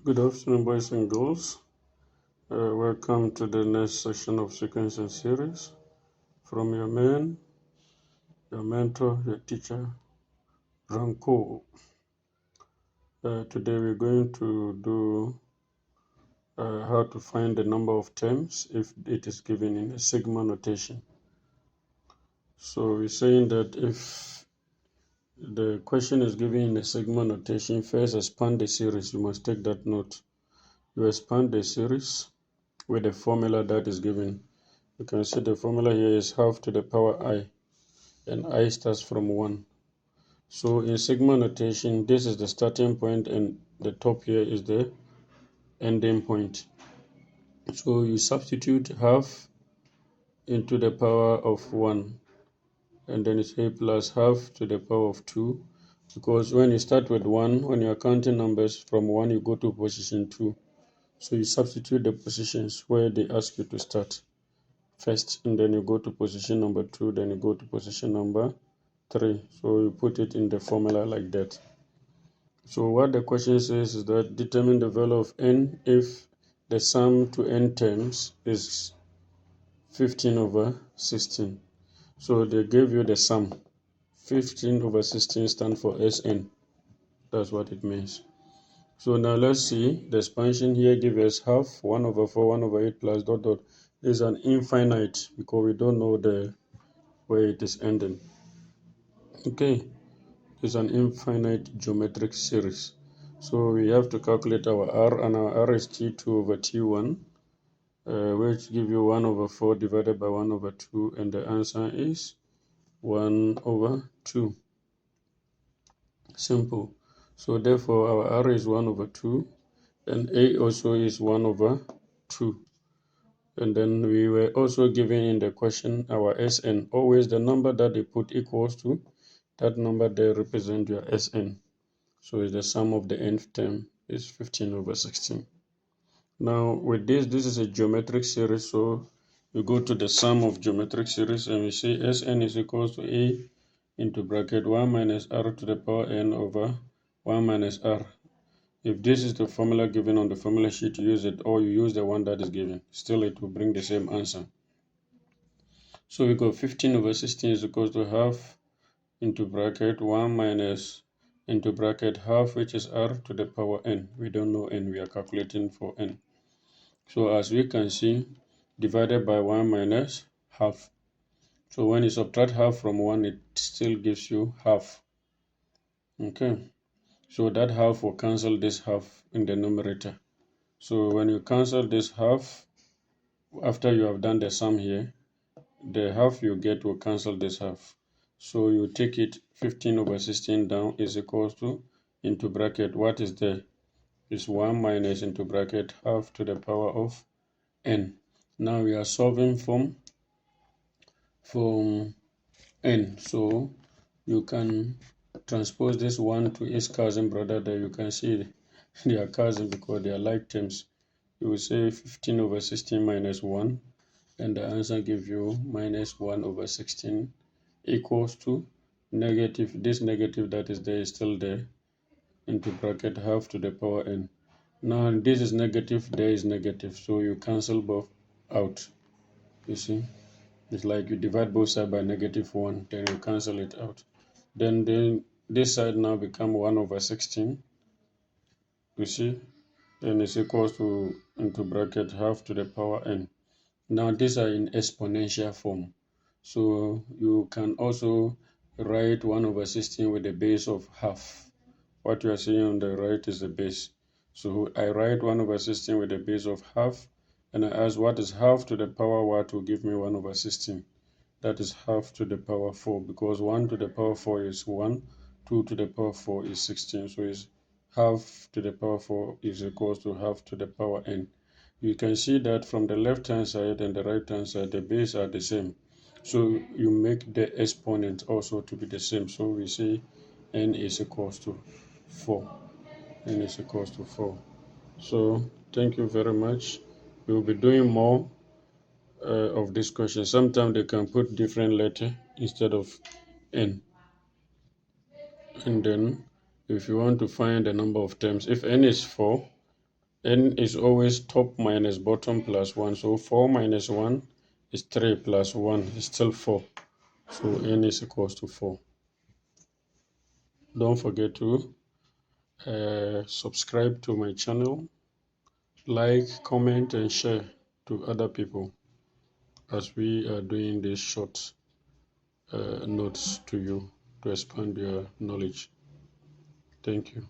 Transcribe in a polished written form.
Good afternoon, boys and girls. Welcome to the next session of sequencing series from your mentor, your teacher, Branko. Today we're going to do how to find the number of terms if it is given in a sigma notation. So we're saying that if the question is given in a sigma notation, first expand the series. You must take that note. You expand the series with the formula that is given. You can see the formula here is half to the power I, and I starts from 1. So in sigma notation, this is the starting point and the top here is the ending point. So you substitute half into the power of 1, and then it's a plus half to the power of 2, because when you start with 1, when you're counting numbers from 1, you go to position 2. So you substitute the positions where they ask you to start first, and then you go to position number 2, then you go to position number 3. So you put it in the formula like that. So what the question says is that determine the value of n if the sum to n terms is 15 over 16. So they gave you the sum. 15 over 16 stands for Sn. That's what it means. So now let's see. The expansion here gives us half, 1 over 4, 1 over 8 plus dot dot. Is an infinite because we don't know where it is ending. Okay, it's an infinite geometric series. So we have to calculate our r, and our r is t2 over t1, which give you 1 over 4 divided by 1 over 2, and the answer is 1 over 2. Simple. So therefore our r is 1 over 2, and a also is 1 over 2. And then we were also given in the question our Sn. Always the number that they put equals to that number there represent your Sn. So it's the sum of the nth term is 15 over 16. Now with this is a geometric series, so you go to the sum of geometric series and we say Sn is equals to a into bracket 1 minus r to the power n over 1 minus r. If this is the formula given on the formula sheet, you use it, or you use the one that is given. Still, it will bring the same answer. So we go 15 over 16 is equals to half into bracket 1 minus into bracket half, which is r to the power n. We don't know n, we are calculating for n. So as we can see, divided by 1 minus half. So when you subtract half from 1, it still gives you half. Okay. So that half will cancel this half in the numerator. So when you cancel this half, after you have done the sum here, the half you get will cancel this half. So you take it 15 over 16 down is equals to into bracket. What is there? Is 1 minus into bracket half to the power of n. Now we are solving from n. So you can transpose this 1 to its cousin brother there. You can see they are cousin because they are like terms. You will say 15 over 16 minus 1, and the answer gives you minus 1 over 16 equals to negative, this negative that is there is still there, into bracket half to the power n. Now this is negative, there is negative, so you cancel both out. You see, it's like you divide both sides by negative 1, then you cancel it out. Then this side now become 1 over 16. You see, then it's equals to into bracket half to the power n. Now these are in exponential form. So you can also write 1 over 16 with the base of half. What you are seeing on the right is the base. So I write 1 over 16 with the base of half, and I ask what is half to the power what will give me 1 over 16. That is half to the power 4, because 1 to the power 4 is 1, 2 to the power 4 is 16. So it's half to the power 4 is equals to half to the power n. You can see that from the left hand side and the right hand side, the base are the same. So you make the exponent also to be the same. So we say n is equals to 4. N is equals to 4. So thank you very much. We will be doing more of this question. Sometimes they can put different letter instead of n. And then if you want to find the number of terms, if n is 4, n is always top minus bottom plus 1. So 4 minus 1 is 3 plus 1 is still 4. So n is equals to 4. Don't forget to subscribe to my channel, like, comment, and share to other people as we are doing these short notes to you to expand your knowledge. Thank you.